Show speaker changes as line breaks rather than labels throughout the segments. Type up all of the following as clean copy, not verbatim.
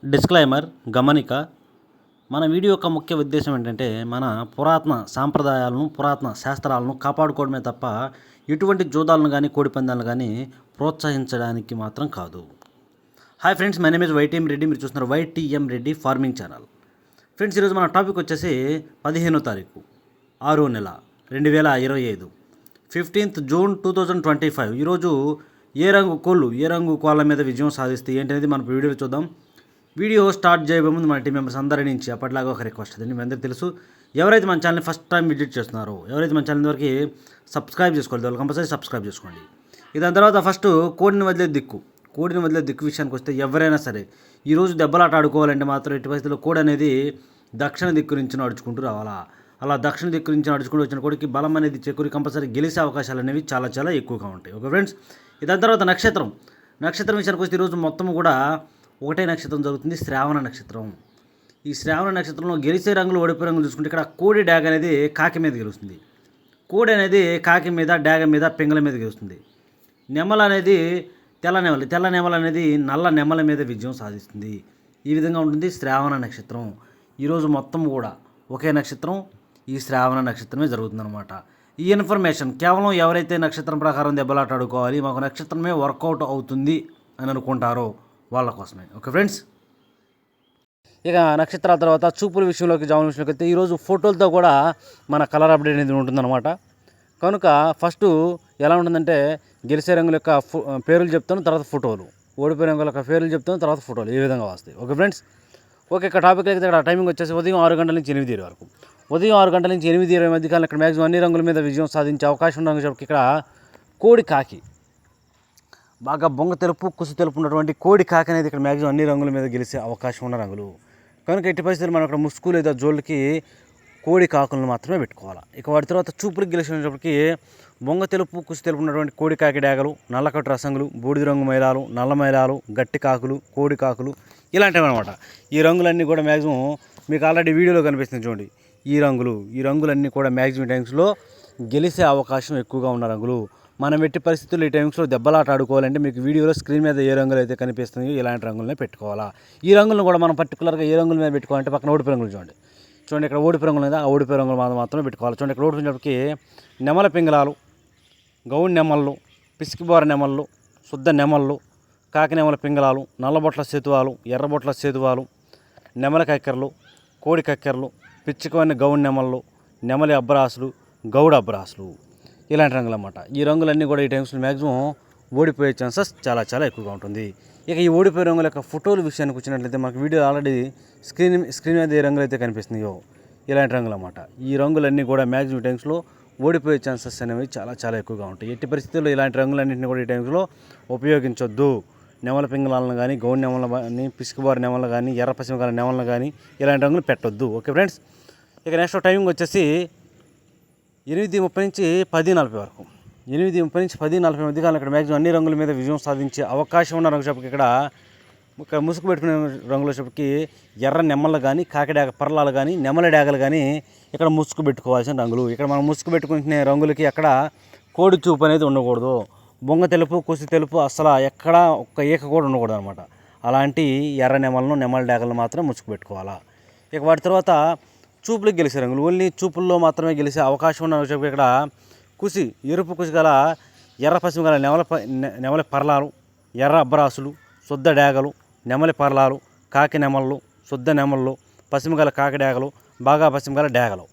Disclaimer గమనిక మన video యొక్క ముఖ్య ఉద్దేశం ఏంటంటే మన పురాతన సాంప్రదాయాలను పురాతన శాస్త్రాలను కాపాడుకోవడమే తప్ప ఎటువంటి జూదాలను కానీ కోడిపందాలను కానీ ప్రోత్సహించడానికి మాత్రం కాదు. Hi friends, my name is YTM Reddy. మీరు చూస్తున్నారు YTM Reddy farming channel. Friends, ఈరోజు మన టాపిక్ వచ్చేసి 15వ తారీఖు 6వ నెల 2025 15th June 2025. ఈరోజు ఏ రంగు కోళ్ళ మీద విజయం సాధిస్తే ఏంటనేది మన వీడియోలో చూద్దాం. వీడియో స్టార్ట్ చేయబోయే ముందు మన టీం మెంబర్స్ అందరి నుంచి అప్పట్లాగా ఒక రిక్వెస్ట్ అదండి. మీ అందరికీ తెలుసు, ఎవరైతే మన ఛానల్ని ఫస్ట్ టైం విజిట్ చేస్తున్నారో, ఎవరైతే మన ఛానల్ వరకు సబ్స్క్రైబ్ చేసుకోవాలి, వాళ్ళు కంపల్సరీ సబ్స్క్రైబ్ చేసుకోండి. దాని తర్వాత ఫస్ట్ కోడిని వదిలే దిక్కు విషయానికి వస్తే ఎవరైనా సరే ఈరోజు దెబ్బలాట ఆడుకోవాలంటే మాత్రం ఎట్టి పరిస్థితుల్లో కోడి అనేది దక్షిణ దిక్కు నుంచి నడుచుకుంటూ రావాలా. అలా దక్షిణ దిక్కు నుంచి నడుచుకుంటూ వచ్చిన కోడికి బలం అనేది చేకూరి కంపల్సరీ గెలిచే అవకాశాలు అనేవి చాలా చాలా ఎక్కువగా ఉంటాయి. ఓకే ఫ్రెండ్స్, దాని తర్వాత నక్షత్రం విషయానికి వస్తే ఈరోజు మొత్తం కూడా ఒకటే నక్షత్రం జరుగుతుంది, శ్రావణ నక్షత్రం. ఈ శ్రావణ నక్షత్రంలో గెలిచే రంగులు ఓడిపోయే రంగులు చూసుకుంటే ఇక్కడ కోడి డాగ్ అనేది కాకి మీద గెలుస్తుంది. కోడి అనేది కాకి మీద, డాగ మీద, పింగళ మీద గెలుస్తుంది. నెమల అనేది తెల్ల నెమల అనేది నల్ల నెమల మీద విజయం సాధిస్తుంది. ఈ విధంగా ఉంటుంది శ్రావణ నక్షత్రం. ఈరోజు మొత్తం కూడా ఒకే నక్షత్రం, ఈ శ్రావణ నక్షత్రమే జరుగుతుందన్నమాట. ఈ ఇన్ఫర్మేషన్ కేవలం ఎవరైతే నక్షత్రం ప్రకారం దెబ్బలాట ఆడుకోవాలి, మాకు నక్షత్రమే వర్కౌట్ అవుతుంది అని అనుకుంటారో వాళ్ళ కోసమే. ఓకే ఫ్రెండ్స్, ఇక నక్షత్రాల తర్వాత చూపుల విషయంలోకి అయితే ఈరోజు ఫోటోలతో కూడా మన కలర్ అప్డేట్ అనేది ఉంటుందన్నమాట. కనుక ఫస్ట్ ఎలా ఉంటుందంటే గెలిచే రంగుల యొక్క పేర్లు చెప్తాను, తర్వాత ఫోటోలు, ఓడిపోయే రంగుల యొక్క పేర్లు చెప్తాను, తర్వాత ఫోటోలు, ఈ విధంగా వస్తాయి. Okay friends, okay. ఇక్కడ టాపిక్ అయితే ఇక్కడ టైమింగ్ వచ్చేసి ఉదయం 6 గంటల నుంచి 8 వరకు. ఉదయం 6 గంటల నుంచి 8:20 మధ్య కాలం ఇక్కడ మ్యాక్సిమం అన్ని రంగుల మీద విజయం సాధించే అవకాశం ఉన్న రంగు ఇక్కడ కోడి కాకి, బాగా బొంగ తెలుపు కుసు తెలుపు ఉన్నటువంటి కోడి కాకి అనేది ఇక్కడ మ్యాక్సిమం అన్ని రంగుల మీద గెలిచే అవకాశం ఉన్న రంగులు. కనుక ఎట్టి పరిస్థితులు మనం ఇక్కడ ముసుగు లేదా జోళ్ళకి కోడి కాకులను మాత్రమే పెట్టుకోవాలి. ఇక వాటి తర్వాత చూపులకు గెలిచినప్పటికీ బొంగ తెలుపు కుసు తెలుపు ఉన్నటువంటి కోడి కాకి డాగలు, నల్లకట్టు రసంగులు, బూడిద రంగు మైలాలు, నల్ల మైలాలు, గట్టి కాకులు, కోడి కాకులు ఇలాంటివి అనమాట. ఈ రంగులన్నీ కూడా మ్యాక్సిమం మీకు ఆల్రెడీ వీడియోలో కనిపిస్తుంది చూడండి. ఈ రంగులన్నీ కూడా మ్యాక్సిమం టైమ్స్లో గెలిచే అవకాశం ఎక్కువగా ఉన్న రంగులు. మనం ఎట్టి పరిస్థితుల్లో ఈ టైమ్స్లో దెబ్బలాట ఆడుకోవాలంటే మీకు వీడియోలో స్క్రీన్ మీద ఏ రంగులు అయితే కనిపిస్తున్నాయో ఇలాంటి రంగులనే పెట్టుకోవాలా. ఈ రంగులను కూడా మనం పర్టికులర్గా ఏ రంగుల మీద పెట్టుకోవాలంటే పక్కన ఓడిపోయే రంగులు చూడండి. ఇక్కడ ఓడిపోయే రంగులు మీద ఆ ఓడిపోయే రంగులు మాత్రమే పెట్టుకోవాలి. చూడండి, ఇక్కడ ఓడిపోయినప్పటికీ నెమల పింగళాలు, గౌన్ నెమళ్ళు, పిసికిబోర నెమళ్ళు, శుద్ధ నెమళ్ళు, కాకి నెమల పింగళాలు, నల్లబొట్ల సేతువాలు, ఎర్రబొట్ల సేతువాలు, నెమల కక్కెరలు, కోడి కక్కెరలు, పిచ్చికవన్న గౌన్ నెమళ్ళు, నెమలి అబ్బరాసులు, గౌడ అబ్బరాసులు ఇలాంటి రంగులు అన్నమాట. ఈ రంగులన్నీ కూడా ఈ టైమ్స్లో మ్యాక్సిమం ఓడిపోయే ఛాన్సెస్ చాలా చాలా ఎక్కువగా ఉంటుంది. ఇక ఈ ఓడిపోయే రంగుల యొక్క ఫోటోల విషయానికి వచ్చినట్లయితే మనకు వీడియో ఆల్రెడీ స్క్రీన్ మీద ఏ రంగులు అయితే కనిపిస్తున్నాయో ఇలాంటి రంగులు అన్నమాట. ఈ రంగులన్నీ కూడా మ్యాక్సిమం టైమ్స్లో ఓడిపోయే ఛాన్సెస్ అనేవి చాలా చాలా ఎక్కువగా ఉంటాయి. ఎట్టి పరిస్థితుల్లో ఇలాంటి రంగులన్నింటినీ కూడా ఈ టైమ్స్లో ఉపయోగించొద్దు. నెమల పింగళాలను కానీ, గౌన్ నెమలను కానీ, పిసికిబారు నెమలను కానీ, ఎర్ర పసిమకాల నెమలను కానీ ఇలాంటి రంగులు పెట్టొద్దు. ఓకే ఫ్రెండ్స్, ఇక నెక్స్ట్ టైమింగ్ వచ్చేసి 8:30 నుంచి 10:40 వరకు. 8:30 నుంచి 10:40 మధ్య కాలం ఇక్కడ మ్యాక్సిమం అన్ని రంగుల మీద విజయం సాధించే అవకాశం ఉన్న రంగు చెప్పకి ఇక్కడ ముసుగు పెట్టుకునే రంగుల చెప్పకి ఎర్ర నెమ్మలు కానీ, కాకిడాగ పర్లాలు కానీ, నెమల డాగలు కానీ ఇక్కడ ముసుగు పెట్టుకోవాల్సిన రంగులు. ఇక్కడ మనం ముసుగు పెట్టుకునే రంగులకి అక్కడ కోడి చూపు అనేది ఉండకూడదు. బొంగ తెలుపు, కుసి తెలుపు అసలు ఎక్కడా ఒక్క ఏక కూడా ఉండకూడదు అనమాట. అలాంటి ఎర్ర నెమలను, నెమల డాగలను మాత్రం ముసుగు పెట్టుకోవాలా. ఇక వాటి తర్వాత చూపులకు గెలిచే రంగులు, ఓన్లీ చూపుల్లో మాత్రమే గెలిచే అవకాశం ఉన్న చెప్పి ఇక్కడ కుసి, ఎరుపు కుసి గల ఎర్ర పసిమి గల నెమలి పర్లాలు, ఎర్ర అబ్బరాసులు, శుద్ధ డాగలు, నెమలి పర్లాలు, కాకి నెమళ్ళు, శుద్ధ నెమళ్ళు, పసిమి గల కాకి డాగలు, బాగా పసిమి గల డాగలు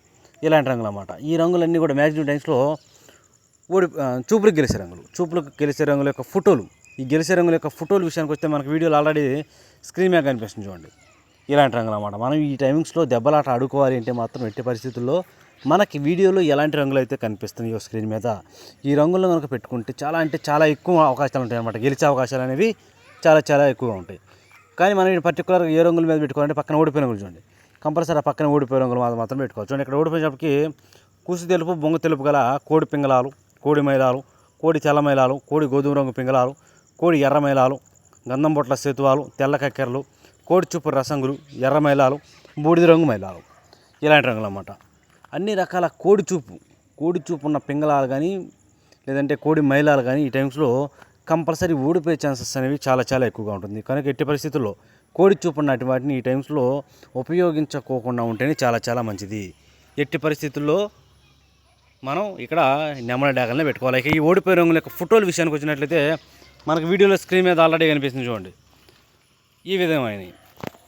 ఇలాంటి రంగులు అన్నమాట. ఈ రంగులన్నీ కూడా మ్యాక్సిమం టైమ్స్లో చూపులకు గెలిచే రంగుల యొక్క ఫోటోలు. ఈ గెలిచే రంగుల యొక్క ఫోటోల విషయానికి వస్తే మనకు వీడియోలో ఆల్రెడీ స్క్రీన్ మీద కనిపిస్తుంది చూడండి. ఇలాంటి రంగులు అన్నమాట. మనం ఈ టైమింగ్స్లో దెబ్బలాట ఆడుకోవాలి అంటే మాత్రం ఎట్టి పరిస్థితుల్లో మనకి వీడియోలో ఎలాంటి రంగులు అయితే కనిపిస్తున్నాయో స్క్రీన్ మీద ఈ రంగులను కనుక పెట్టుకుంటే చాలా ఎక్కువ అవకాశాలు ఉంటాయి అన్నమాట. గెలిచే అవకాశాలు అనేవి చాలా చాలా ఎక్కువగా ఉంటాయి. కానీ మనం పర్టికులర్గా ఏ రంగుల మీద పెట్టుకోవాలంటే పక్కన ఓడిపోయే రంగులు చూడండి. కంపల్సరీ ఆ పక్కన ఓడిపోయే రంగులు మాత్రం పెట్టుకోవచ్చు. చూడండి, ఇక్కడ ఓడిపోయేటప్పటికి కుసి తెలుపు, బొంగ తెలుపు గల కోడి పింగళాలు, కోడి మైలాలు, కోడి తెల్ల మైలాలు, కోడి గోధుమ రంగు పింగళాలు, కోడి ఎర్ర మైలాలు, గంధం బొట్ల సేతువాలు, తెల్ల కక్కెరలు, కోడి చూపు రసంగులు, ఎర్ర మైలాలు, బూడిద రంగు మైలాలు ఇలాంటి రంగులు అన్నమాట. అన్ని రకాల కోడి చూపు ఉన్న పింగళాలు కానీ లేదంటే కోడి మైలాలు కానీ ఈ టైమ్స్లో కంపల్సరీ ఓడిపోయే ఛాన్సెస్ అనేవి చాలా చాలా ఎక్కువగా ఉంటుంది. కనుక ఎట్టి పరిస్థితుల్లో కోడి చూపు ఉన్నటి వాటిని ఈ టైమ్స్లో ఉపయోగించుకోకుండా ఉంటేనే చాలా చాలా మంచిది. ఎట్టి పరిస్థితుల్లో మనం ఇక్కడ నెమల డాగల్నే పెట్టుకోవాలి. ఇక ఈ ఓడిపోయే రంగుల యొక్క ఫోటోల విషయానికి వచ్చినట్లయితే మనకు వీడియోలో స్క్రీన్ మీద ఆల్రెడీ కనిపిస్తుంది చూడండి. ఈ విధమైనవి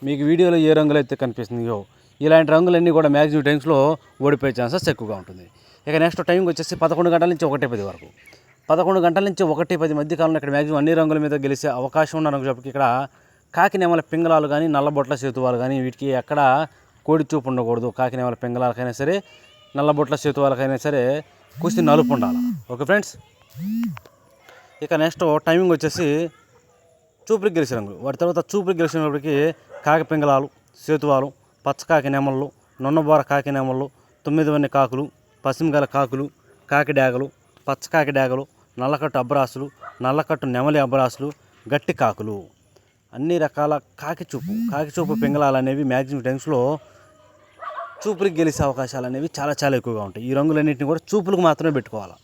మీకు వీడియోలో ఏ రంగులు అయితే కనిపిస్తుందో ఇలాంటి రంగులన్నీ కూడా మ్యాక్సిమం టైమ్స్లో ఓడిపోయే ఛాన్సెస్ ఎక్కువగా ఉంటుంది. ఇక నెక్స్ట్ టైంకి వచ్చేసి 11 గంటల నుంచి 1:10 వరకు. 11 గంటల నుంచి 1:10 మధ్య కాలంలో ఇక్కడ మ్యాక్సిమం అన్ని రంగుల మీద గెలిచే అవకాశం ఉన్న రంగు చెప్పి ఇక్కడ కాకి నెమల పింగళాలు కానీ నల్లబొట్ల సేతువాలు కానీ వీటికి ఎక్కడ కోడి చూపు ఉండకూడదు. కాకి నెమల పింగళాలకైనా సరే నల్లబొట్ల సేతువాలకైనా సరే కుస్తీ నలుపు ఉండాలి. Okay friends. ఇక నెక్స్ట్ టైమింగ్ వచ్చేసి చూపులకు గెలిచే రంగులు. వాటి తర్వాత చూపులకు గెలిచినప్పటికీ కాకి పింగళాలు, సేతువాలు, పచ్చకాకి నెమళ్ళు, నొన్నబోర కాకి నెమళ్ళు, 9 వన్నె కాకులు, పశ్చిమగల కాకులు, కాకి డాగలు, పచ్చకాకి డాగలు, నల్లకట్టు అబ్బరాసులు, నల్లకట్టు నెమలి అబ్బరాసులు, గట్టి కాకులు, అన్ని రకాల కాకి చూపు పింగళాలు అనేవి మ్యాక్సిమం టైమ్స్లో చూపులకు గెలిచే అవకాశాలు అనేవి చాలా చాలా ఎక్కువగా ఉంటాయి. ఈ రంగులన్నింటినీ కూడా చూపులకు మాత్రమే పెట్టుకోవాలి.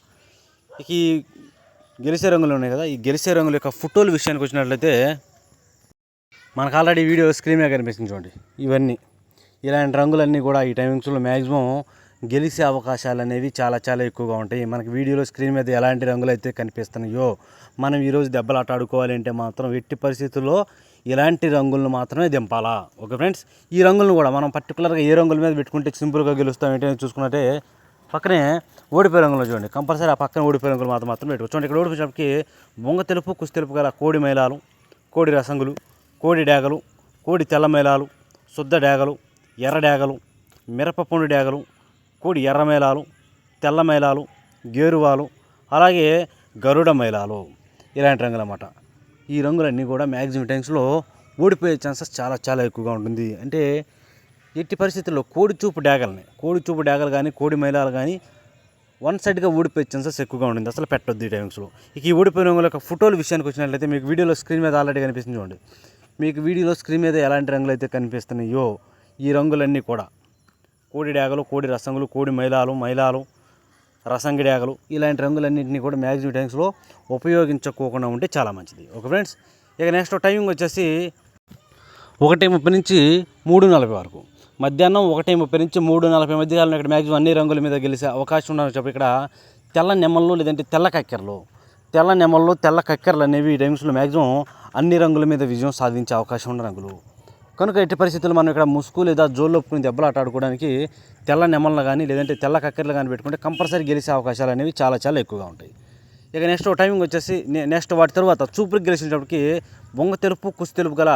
ఇక ఈ గెలిచే రంగులు ఉన్నాయి కదా, ఈ గెలిచే రంగుల యొక్క ఫోటోల విషయానికి వచ్చినట్లయితే మనకు ఆల్రెడీ వీడియో స్క్రీన్ మీద కనిపిస్తుంది చూడండి. ఇవన్నీ ఇలాంటి రంగులన్నీ కూడా ఈ టైమింగ్స్లో మ్యాక్సిమం గెలిచే అవకాశాలు అనేవి చాలా చాలా ఎక్కువగా ఉంటాయి. మనకి వీడియోలో స్క్రీన్ మీద ఎలాంటి రంగులు అయితే కనిపిస్తున్నాయో మనం ఈరోజు దెబ్బలాట ఆడుకోవాలి అంటే మాత్రం ఎట్టి పరిస్థితుల్లో ఇలాంటి రంగులను మాత్రమే దింపాలా. Okay friends. ఈ రంగులను కూడా మనం పర్టికులర్గా ఏ రంగుల మీద పెట్టుకుంటే సింపుల్గా గెలుస్తాం ఏంటని చూసుకున్నట్టే పక్కనే ఓడిపోయే రంగులు చూడండి. కంపల్సరీ ఆ పక్కన ఓడిపోయే రంగులు మాత్రం పెట్టుకోవచ్చు. చూడండి ఇక్కడ ఓడిపోయేటప్పటికి బొంగ తెలుపు, కుసి తెలుపు గల కోడి మైలాలు, కోడి రసంగులు, కోడి డాగలు, కోడి తెల్ల మైలాలు, శుద్ధ డాగలు, ఎర్ర డాగలు, మిరపపండు డాగలు, కోడి ఎర్ర మైలాలు, తెల్ల మైలాలు, గేరువాలు, అలాగే గరుడ మైలాలు, ఇలాంటి రంగులు అన్నమాట. ఈ రంగులన్నీ కూడా మ్యాక్సిమం టైమ్స్లో ఓడిపోయే ఛాన్సెస్ చాలా చాలా ఎక్కువగా ఉంటుంది. అంటే ఎట్టి పరిస్థితుల్లో కోడి చూపు డాగలు కానీ కోడి మైలాలు కానీ వన్ సైడ్గా ఓడిపోయే ఛాన్సెస్ ఎక్కువగా ఉంటుంది. అసలు పెట్టొద్దు ఈ టైమ్స్లో. ఇక ఈ ఓడిపోయిన రంగుల యొక్క ఫోటోల విషయానికి వచ్చినట్లయితే మీకు వీడియోలో స్క్రీన్ మీద ఆల్రెడీ కనిపిస్తుంది చూడండి. మీకు వీడియోలో స్క్రీన్ మీద ఎలాంటి రంగులు అయితే కనిపిస్తున్నాయో ఈ రంగులన్నీ కూడా కోడి డాగలు, కోడి రసంగులు, కోడి మైలాలు, రసంగి డాగలు, ఇలాంటి రంగులన్నింటినీ కూడా మ్యాక్సిమం టైమ్స్లో ఉపయోగించుకోకుండా ఉంటే చాలా మంచిది. Okay friends. ఇక నెక్స్ట్ టైమింగ్ వచ్చేసి 1:30 నుంచి 3:40 వరకు. మధ్యాహ్నం 1:30 నుంచి 3:40 మధ్య కాలంలో ఇక్కడ మ్యాక్సిమం అన్ని రంగుల మీద గెలిచే అవకాశం ఉందని చెప్పి ఇక్కడ తెల్ల నెమళ్ళు లేదంటే తెల్ల నెమళ్ళు, తెల్ల కక్కెరలు అనేవి ఈ టైమ్స్లో మ్యాక్సిమం అన్ని రంగుల మీద విజయం సాధించే అవకాశం ఉన్న రంగులు. కనుక ఎట్టి పరిస్థితుల్లో మనం ఇక్కడ ముసుగు లేదా జోళ్ళొప్పుకుని దెబ్బలాట ఆడుకోవడానికి తెల్ల నెమళ్ళు కానీ లేదంటే తెల్ల కక్కెరలు కానీ పెట్టుకుంటే కంపల్సరీ గెలిచే అవకాశాలు అనేవి చాలా చాలా ఎక్కువగా ఉంటాయి. ఇక నెక్స్ట్ టైమింగ్ వచ్చేసి నెక్స్ట్ వాటి తర్వాత చూపులకు గెలిచినప్పటికీ బొంగ తెలుపు, కుసి తెలుపు గల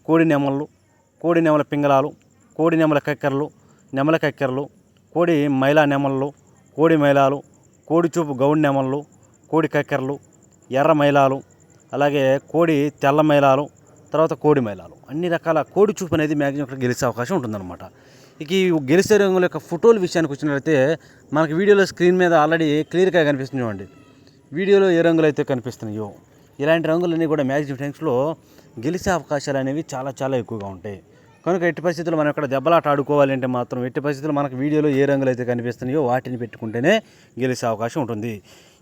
కోడి నెమళ్ళు, కోడి నెమల పింగళాలు, కోడి నెమల కక్కెరలు, కోడి మైలా నెమళ్ళు, కోడి మైలాలు, కోడి చూపు గౌడి నెమళ్ళు, కోడి కక్కెరలు, ఎర్ర మైలాలు, అలాగే కోడి తెల్ల మైలాలు, తర్వాత కోడి మైలాలు, అన్ని రకాల కోడి చూపు అనేది మ్యాక్సిమం ఇక్కడ గెలిచే అవకాశం ఉంటుందన్నమాట. ఇక ఈ గెలిచే రంగుల యొక్క ఫోటోల విషయానికి వచ్చినట్లయితే మనకి వీడియోలో స్క్రీన్ మీద ఆల్రెడీ క్లియర్గా కనిపిస్తుంది చూడండి. వీడియోలో ఏ రంగులు అయితే కనిపిస్తున్నాయో ఇలాంటి రంగులన్నీ కూడా మ్యాక్సిమం టైమ్స్లో గెలిచే అవకాశాలు అనేవి చాలా చాలా ఎక్కువగా ఉంటాయి. కనుక ఎట్టి పరిస్థితుల్లో మనం ఇక్కడ దెబ్బలాట ఆడుకోవాలి అంటే మాత్రం ఎట్టి పరిస్థితుల్లో మనకు వీడియోలో ఏ రంగులు అయితే కనిపిస్తున్నాయో వాటిని పెట్టుకుంటేనే గెలిచే అవకాశం ఉంటుంది.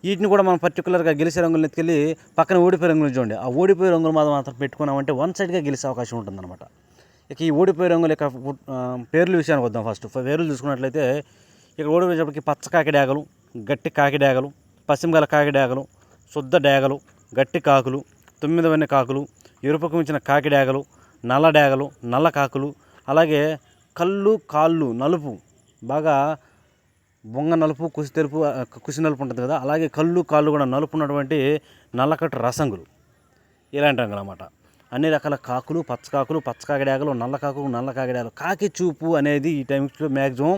వీటిని కూడా మనం పర్టికులర్గా గెలిచే రంగులను ఎత్తుకెళ్ళి పక్కన ఓడిపోయే రంగులు చూడండి. ఆ ఓడిపోయే రంగులు మాత్రం పెట్టుకున్నామంటే వన్ సైడ్గా గెలిచే అవకాశం ఉంటుందన్నమాట. ఇక ఈ ఓడిపోయే రంగుల యొక్క పేర్ల విషయానికి వద్దాం. ఫస్ట్ పేర్లు చూసుకున్నట్లయితే ఇక్కడ ఓడిపోయేటప్పటికి పచ్చకాకి డాగలు, గట్టి కాకి డాగలు, పశ్చిమగల కాకి డాగలు, శుద్ధ డాగలు, గట్టి కాకులు, 9 వన్నె కాకులు, ఎరుపుకు మించిన కాకి డాగలు, నల్ల డాగలు, నల్ల కాకులు, అలాగే కాళ్ళు నలుపు బాగా బొంగ నలుపు, కుసి నలుపు ఉంటుంది కదా, అలాగే కాళ్ళు కూడా నలుపు ఉన్నటువంటి నల్లకట్టు రసంగులు, ఇలాంటి రంగులు అన్నమాట. అన్ని రకాల కాకులు, పచ్చకాకి డాగలు, నల్ల కాకి డాగలు. కాకి చూపు అనేది ఈ టైంలో మ్యాక్సిమం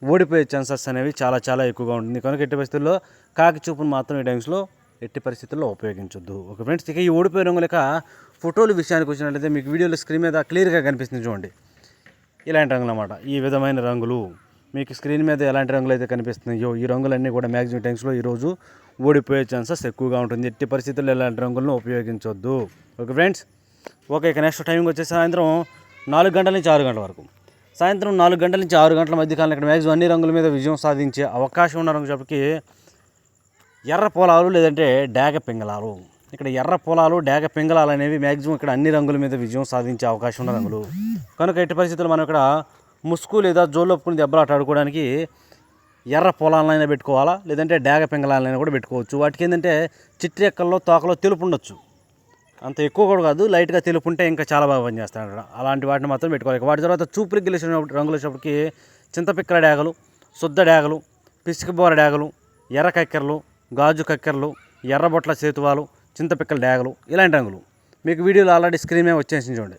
ఓడిపోయే ఛాన్సెస్ అనేవి చాలా చాలా ఎక్కువగా ఉంటుంది. కనుక ఎట్టి పరిస్థితుల్లో కాకి చూపును మాత్రం ఈ టైమ్స్లో ఎట్టి పరిస్థితుల్లో ఉపయోగించొద్దు. Okay friends. ఇక ఈ ఓడిపోయే రంగుల యొక్క ఫోటోల విషయానికి వచ్చినట్లయితే మీకు వీడియోలో స్క్రీన్ మీద క్లియర్గా కనిపిస్తుంది చూడండి. ఇలాంటి రంగులు అన్నమాట. ఈ విధమైన రంగులు మీకు స్క్రీన్ మీద ఎలాంటి రంగులు అయితే కనిపిస్తున్నాయో ఈ రంగులన్నీ కూడా మ్యాక్సిమం టైమ్స్లో ఈరోజు ఓడిపోయే ఛాన్సెస్ ఎక్కువగా ఉంటుంది. ఎట్టి పరిస్థితుల్లో ఇలాంటి రంగులను ఉపయోగించొద్దు. Okay friends. ఓకే. ఇక నెక్స్ట్ టైమింగ్ వచ్చేసి సాయంత్రం 4 గంటల నుంచి 6 గంటల వరకు. సాయంత్రం 4 గంటల నుంచి 6 గంటల మధ్య కాలంలో ఇక్కడ మ్యాక్సిమం అన్ని రంగుల మీద విజయం సాధించే అవకాశం ఉన్న రంగు చెప్పి ఎర్ర పొలాలు లేదంటే డాగ పింగళాలు. ఇక్కడ ఎర్ర పొలాలు డేగ పింగళాలు అనేవి మ్యాక్సిమం ఇక్కడ అన్ని రంగుల మీద విజయం సాధించే అవకాశం ఉన్న రంగులు. కనుక ఎట్టి పరిస్థితుల్లో మనం ఇక్కడ ముసుగు లేదా జోళ్ళొప్పుకుని దెబ్బలాట ఆడుకోవడానికి ఎర్ర పొలాలైనా పెట్టుకోవాలా, లేదంటే డేగ పింగళాలైనా కూడా పెట్టుకోవచ్చు. వాటికి ఏంటంటే చిట్టి ఎక్కల్లో తోకలో తెలుపు ఉండొచ్చు, అంత ఎక్కువ కూడా కాదు, లైట్గా తెలుపు ఉంటే ఇంకా చాలా బాగా పనిచేస్తాడు అక్కడ. అలాంటి వాటిని మాత్రం పెట్టుకోవాలి. వాటి తర్వాత చూపులకు గెలిచిన రంగులు వచ్చేప్పటికి చింతపిక్కల డేగలు, శుద్ధ డేగలు, పిసికిబోర డేగలు, ఎర్ర కక్కెరలు, గాజు కక్కెరలు, ఎర్రబొట్ల సేతువాలు, చింతపిక్కల డేగలు, ఇలాంటి రంగులు మీకు వీడియోలో ఆల్రెడీ స్క్రీన్ మీద వచ్చేసి చూడండి.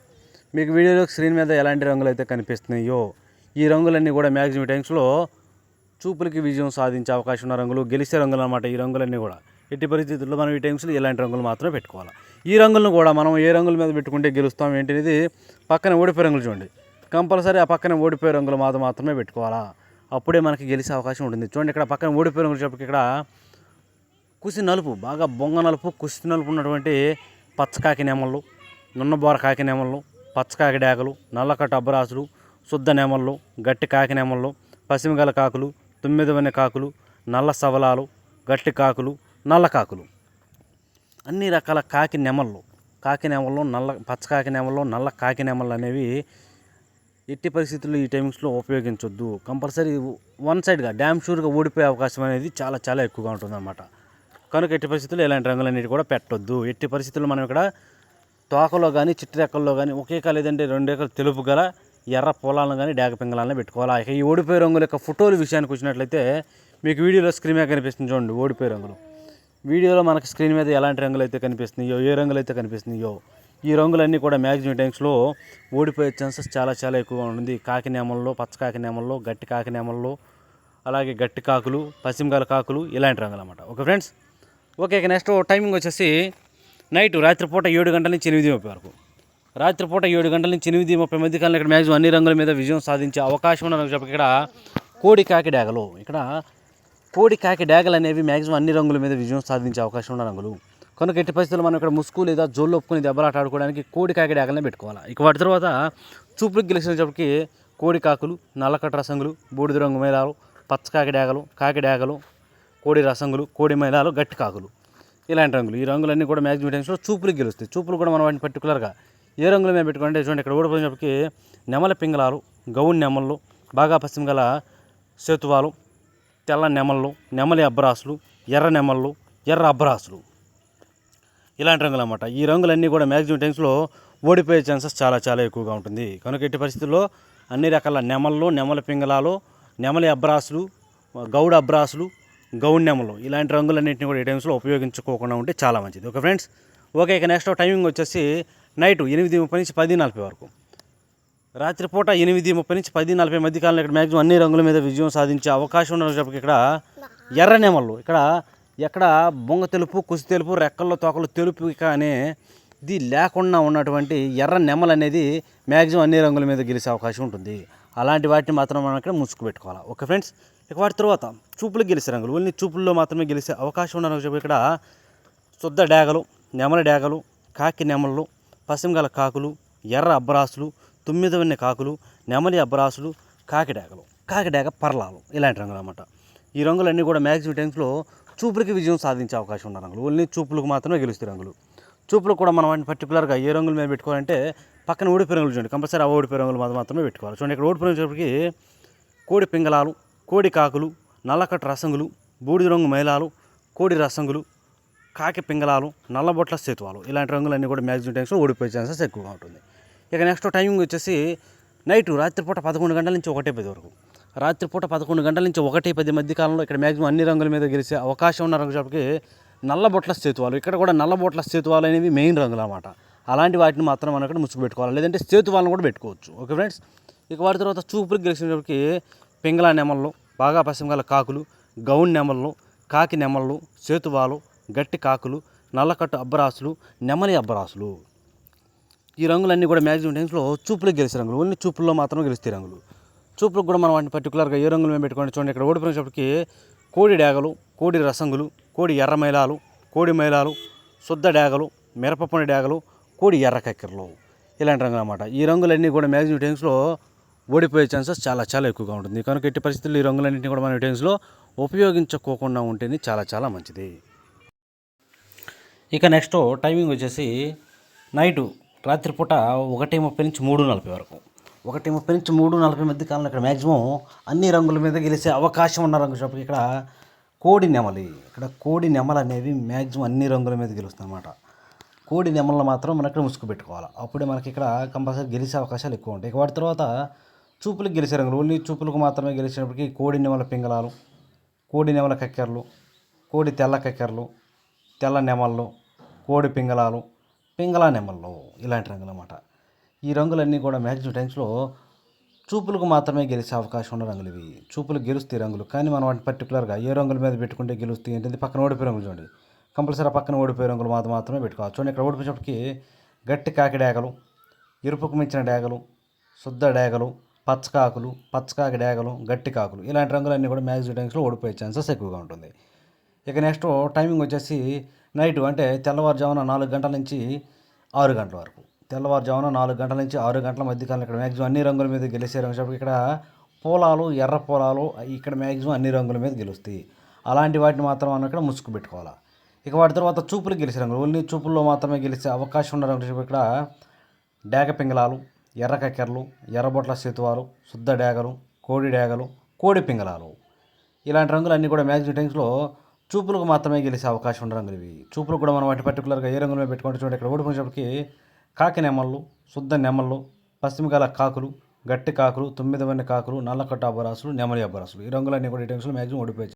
మీకు వీడియోలో స్క్రీన్ మీద ఎలాంటి రంగులు అయితే కనిపిస్తున్నాయో ఈ రంగులన్నీ కూడా మ్యాక్సిమం టైమ్స్లో చూపులకి విజయం సాధించే అవకాశం ఉన్న రంగులు, గెలిచే రంగులు అన్నమాట. ఈ రంగులన్నీ కూడా ఎట్టి పరిస్థితుల్లో మనం ఈ టైమ్స్లో ఇలాంటి రంగులు మాత్రమే పెట్టుకోవాలి. ఈ రంగులను కూడా మనం ఏ రంగుల మీద పెట్టుకుంటే గెలుస్తాం ఏంటిది పక్కన ఓడిపోయే రంగులు చూడండి. కంపల్సరీ ఆ పక్కన ఓడిపోయే రంగులు మాత్రమే పెట్టుకోవాలా, అప్పుడే మనకి గెలిచే అవకాశం ఉంటుంది. చూడండి ఇక్కడ పక్కన ఓడిపోయే రంగులు చెప్పి ఇక్కడ కుసి నలుపు, బాగా బొంగ నలుపు, కుసి నలుపు ఉన్నటువంటి పచ్చకాకి నెమళ్ళు, నున్నబోర కాకి నెమళ్ళు, పచ్చకాకి డేగలు, నల్లకట్ట అబ్బరాసులు, శుద్ధ నెమళ్ళు, గట్టి కాకి నెమళ్ళు, పసిమిగల కాకులు, తొమ్మిదవన్నె కాకులు, నల్ల సవలాలు, గట్టి కాకులు, నల్ల కాకులు, అన్ని రకాల కాకి నెమళ్ళు, నల్ల పచ్చకాకి నెమళ్ళు, నల్ల కాకి నెమళ్ళు అనేవి ఎట్టి పరిస్థితుల్లో ఈ టైమింగ్స్లో ఉపయోగించొద్దు. కంపల్సరీ వన్ సైడ్గా డ్యామ్ షూర్గా ఓడిపోయే అవకాశం అనేది చాలా చాలా ఎక్కువగా ఉంటుందన్నమాట. కనుక ఎట్టి పరిస్థితుల్లో ఇలాంటి రంగులన్నిటి కూడా పెట్టొద్దు. ఎట్టి పరిస్థితుల్లో మనం ఇక్కడ తోకలో కానీ చిట్టి రెక్కల్లో కానీ ఒకే లేదంటే 2 ఎకరాలు తెలుపు గల ఎర్ర పొలాలను కానీ డేగ పింగళాలను పెట్టుకోవాలి. ఇక ఈ ఓడిపోయే రంగుల యొక్క ఫోటోల విషయానికి వచ్చినట్లయితే మీకు వీడియోలో స్క్రీన్ మీద కనిపిస్తుంది చూడండి. ఓడిపోయే రంగులు వీడియోలో మనకి స్క్రీన్ మీద ఎలాంటి రంగులు అయితే కనిపిస్తున్నాయో, ఏ రంగులు అయితే కనిపిస్తున్నాయో ఈ రంగులన్నీ కూడా మ్యాక్సిమం టైమ్స్లో ఓడిపోయే ఛాన్సెస్ చాలా చాలా ఎక్కువగా ఉంటుంది. కాకి నెమల్లో, పచ్చకాకి నెమల్లో, గట్టి కాకి నెమల్లో, అలాగే గట్టి కాకులు, పశ్చిమగల కాకులు, ఇలాంటి రంగులు అన్నమాట. Okay friends, okay. ఇక నెక్స్ట్ టైమింగ్ వచ్చేసి నైట్ రాత్రిపూట 7 గంటల నుంచి 8:30 వరకు. రాత్రిపూట 7 గంటల నుంచి 8:30 మధ్య కాలంలో ఇక్కడ మ్యాక్సిమం అన్ని రంగుల మీద విజయం సాధించే అవకాశం ఉన్న రంగు. ఇక్కడ కోడి కాకి డేగలు, ఇక్కడ కోడి కాకి డేగలు అనేవి మ్యాక్సిమం అన్ని రంగుల మీద విజయం సాధించే అవకాశం ఉన్న రంగులు. కనుక ఎట్టి పరిస్థితుల్లో మనం ఇక్కడ ముసుగు లేదా జోళ్ళు ఒప్పుకుని దెబ్బలాట ఆడుకోవడానికి కోడి కాకి డేగలనే పెట్టుకోవాలి. ఇక వాటి తర్వాత చూపులకు గెలిచినప్పటికీ కోడి కాకులు, నల్లకట్ట రసంగులు, బూడిద రంగు మేళాలు, పచ్చకాకి డేగలు, కాకి డేగలు, కోడి రసంగులు, కోడి మేళాలు, గట్టి కాకులు, ఇలాంటి రంగులు. ఈ రంగులన్నీ కూడా మ్యాక్సిమం టైమ్స్లో చూపులకు గెలుస్తాయి. చూపులు కూడా మనం వాటిని పర్టికులర్గా ఏ రంగుల మీద పెట్టుకుంటే చూడండి. ఇక్కడ ఓడిపోయినప్పటికీ నెమల పింగళాలు, గౌన్ నెమళ్ళు, బాగా పశ్చిమ గల సేతువాలు, తెల్ల నెమళ్ళు, నెమలి అబ్బరాసులు, ఎర్ర నెమళ్ళు, ఎర్ర అబ్బరాసులు, ఇలాంటి రంగులు అన్నమాట. ఈ రంగులన్నీ కూడా మ్యాక్సిమం టైమ్స్లో ఓడిపోయే ఛాన్సెస్ చాలా చాలా ఎక్కువగా ఉంటుంది. కనుక ఎట్టి పరిస్థితుల్లో అన్ని రకాల నెమళ్ళు, నెమల పింగళాలు, నెమలి అబ్బరాసులు, గౌడ అబ్బరాసులు, గౌన్ నెమలు, ఇలాంటి రంగులన్నింటినీ కూడా ఈ టైమ్స్లో ఉపయోగించుకోకుండా ఉంటే చాలా మంచిది. Okay friends, okay. ఇక నెక్స్ట్ టైమింగ్ వచ్చేసి నైట్ 8:30 నుంచి 10:40 వరకు. రాత్రిపూట 8:30 నుంచి 10:40 మధ్య కాలంలో ఇక్కడ మ్యాక్సిమం అన్ని రంగుల మీద విజయం సాధించే అవకాశం ఉన్నప్పటికీ ఇక్కడ ఎర్ర నెమళ్ళు, ఎక్కడ బొంగ తెలుపు, కుసి తెలుపు, రెక్కల్లో తోకలు తెలుపు కానీ ఇది లేకుండా ఉన్నటువంటి ఎర్ర నెమలు అనేది మ్యాక్సిమం అన్ని రంగుల మీద గెలిచే అవకాశం ఉంటుంది. అలాంటి వాటిని మాత్రం మనం ఇక్కడ ముసుగు పెట్టుకోవాలి. ఓకే ఫ్రెండ్స్, ఇక వాటి తర్వాత చూపులకు గెలిచే రంగులు, ఓన్లీ చూపుల్లో మాత్రమే గెలిచే అవకాశం ఉన్న రంగులు ఇక్కడ శుద్ధ డేగలు, నెమల డేగలు, కాకి నెమళ్ళు, పశ్చిమగల కాకులు, ఎర్ర అబ్బరాసులు, 9వన్నె కాకులు, నెమలి అబ్బరాసులు, కాకి డేగ పర్లాలు, ఇలాంటి రంగులు అన్నమాట. ఈ రంగులన్నీ కూడా మ్యాక్సిమం టైమ్స్లో చూపులకి విజయం సాధించే అవకాశం ఉన్న రంగులు, ఓన్లీ చూపులకు మాత్రమే గెలుస్తాయి రంగులు. చూపులకు కూడా మనం వాటిని పర్టికులర్గా ఏ రంగుల మీద పెట్టుకోవాలంటే పక్కన ఓడిపోయే రంగులు చూడండి. కంపల్సరీ ఆ ఓడిపోయే రంగులు మాత్రమే పెట్టుకోవాలి. చూడండి ఇక్కడ ఓడిపోయిన వచ్చేప్పటికి కోడి పింగళాలు, కోడి కాకులు, నల్లకట్ట రసంగులు, బూడిద రంగు మైలాలు, కోడి రసంగులు, కాకి పింగళాలు, నల్లబొట్ల సేతువాలు, ఇలాంటి రంగులన్నీ కూడా మ్యాక్సిమం టైమ్స్లో ఓడిపోయే ఛాన్సెస్ ఎక్కువగా ఉంటుంది. ఇక నెక్స్ట్ టైమింగ్ వచ్చేసి నైట్ రాత్రిపూట 11 గంటల నుంచి 1:10 వరకు. రాత్రిపూట 11 గంటల నుంచి 1:10 మధ్య కాలంలో ఇక్కడ మ్యాక్సిమం అన్ని రంగుల మీద గెలిచే అవకాశం ఉన్న రంగు చెప్పి నల్లబొట్ల సేతువాలు. ఇక్కడ కూడా నల్లబొట్ల సేతువాలు అనేవి మెయిన్ రంగులు అన్నమాట. అలాంటి వాటిని మాత్రం మనం ఇక్కడ ముసుగు పెట్టుకోవాలి, లేదంటే సేతువాలను కూడా పెట్టుకోవచ్చు. ఓకే ఫ్రెండ్స్, ఇక వాటి తర్వాత చూపులకు గెలిచినప్పటికీ పింగళ నెమళ్ళు, బాగా పశ్చిమగల కాకులు, గౌన్ నెమళ్ళు, కాకి నెమళ్ళు, సేతువాలు, గట్టి కాకులు, నల్లకట్టు అబ్బరాసులు, నెమలి అబ్బరాసులు, ఈ రంగులన్నీ కూడా మ్యాక్సిమం టైమ్స్లో చూపులకు గెలిచే రంగులు, ఓన్లీ చూపుల్లో మాత్రమే గెలుస్తాయి రంగులు. చూపులకు కూడా మనం వాటిని పర్టికులర్గా ఏ రంగులు మేము పెట్టుకోండి. చూడండి ఇక్కడ ఓడిపోయినప్పటికీ కోడి డేగలు, కోడి రసంగులు, కోడి ఎర్ర మైలాలు, కోడి మైలాలు, శుద్ధ డేగలు, మిరపపొని డేగలు, కోడి ఎర్ర కక్కెరలు, ఇలాంటి రంగులు అన్నమాట. ఈ రంగులన్నీ కూడా మ్యాక్సిమం టైమ్స్లో ఓడిపోయే ఛాన్సెస్ చాలా చాలా ఎక్కువగా ఉంటుంది. కనుక ఎట్టి పరిస్థితుల్లో ఈ రంగులన్నింటినీ కూడా మనం టైమ్స్లో ఉపయోగించుకోకుండా ఉంటేనే చాలా చాలా మంచిది. ఇక నెక్స్ట్ టైమింగ్ వచ్చేసి నైటు రాత్రిపూట 1:30 నుంచి 3:40 వరకు. 1:30 నుంచి 3:40 మధ్య కాలంలో ఇక్కడ మ్యాక్సిమం అన్ని రంగుల మీద గెలిచే అవకాశం ఉన్న రంగు షాప్ ఇక్కడ కోడి నెమలి. ఇక్కడ కోడి నెమలు అనేవి మ్యాక్సిమం అన్ని రంగుల మీద గెలుస్తాయి అన్నమాట. కోడి నెమలను మాత్రం మనం ఇక్కడ ముసుగు పెట్టుకోవాలి. అప్పుడే మనకి ఇక్కడ కంపల్సరీ గెలిచే అవకాశాలు ఎక్కువ ఉంటాయి. ఇక వాటి తర్వాత చూపులకు గెలిచే రంగులు ఓన్లీ చూపులకు మాత్రమే గెలిచినప్పటికీ కోడి నెమల పింగళాలు, కోడి నెమల కక్కెరలు, కోడి తెల్ల కక్కెరలు, తెల్ల నెమళ్ళు, కోడి పింగళాలు, పింగళా నెమళ్ళు ఇలాంటి రంగులు అన్నమాట. ఈ రంగులన్నీ కూడా మ్యాక్సిమం టైమ్స్లో చూపులకు మాత్రమే గెలిచే అవకాశం ఉన్న రంగులు ఇవి. చూపులకు గెలుస్తాయి రంగులు, కానీ మనం వాటిని పర్టికులర్గా ఏ రంగుల మీద పెట్టుకుంటే గెలుస్తాయి ఏంటంటే పక్కన ఓడిపోయే రంగులు చూడండి. కంపల్సరీ ఆ పక్కన ఓడిపోయే రంగులు మాత్రమే పెట్టుకోవాలి. చూడండి ఇక్కడ ఓడిపోయేటప్పటికి గట్టి కాకి డేగలు, ఎరుపుకు మించిన డేగలు, శుద్ధ డేగలు, పచ్చకాకులు, పచ్చకాకి డేగలు, గట్టి కాకులు ఇలాంటి రంగులన్నీ కూడా మ్యాక్సిమం టైమ్స్లో ఓడిపోయే ఛాన్సెస్ ఎక్కువగా ఉంటుంది. ఇక నెక్స్ట్ టైమింగ్ వచ్చేసి నైటు అంటే తెల్లవారుజామున 4 గంటల నుంచి 6 గంటల వరకు. తెల్లవారుజామున 4 గంటల నుంచి 6 గంటల మధ్యకాలం ఇక్కడ మ్యాక్సిమం అన్ని రంగుల మీద గెలిచే రంగు ఇక్కడ పొలాలు, ఎర్ర పొలాలు ఇక్కడ మ్యాక్సిమం అన్ని రంగుల మీద గెలుస్తాయి. అలాంటి వాటిని మాత్రం మనం ఇక్కడ ముసుగు పెట్టుకోవాలి. ఇక వాటి తర్వాత చూపులు గెలిచే రంగులు ఓన్లీ చూపుల్లో మాత్రమే గెలిచే అవకాశం ఉన్న రంగులు ఇక్కడ డేగ పింగళాలు, ఎర్ర కక్కెరలు, ఎర్రబొట్ల సేతువాలు, శుద్ధ డేగలు, కోడి డేగలు, కోడి పింగళాలు ఇలాంటి రంగులు అన్నీ కూడా మ్యాక్సిమం టైమ్స్లో చూపులకు మాత్రమే గెలిచే అవకాశం ఉన్న రంగులు ఇవి. చూపులకు కూడా మనం వాటి పర్టికులర్గా ఏ రంగులో పెట్టుకుంటే చూడండి ఇక్కడ ఓడిపోయినప్పటికీ కాకి నెమళ్ళు, శుద్ధ నెమళ్ళు, పశ్చిమకాల కాకులు, గట్టి కాకులు, 9 కాకులు, నల్లకట్ట అబ్బరాసులు, నెమలి అబ్బరాసులు ఈ రంగులన్నీ కూడా ఈ టైమ్స్లో మ్యాక్సిమం ఓడిపోయాయి.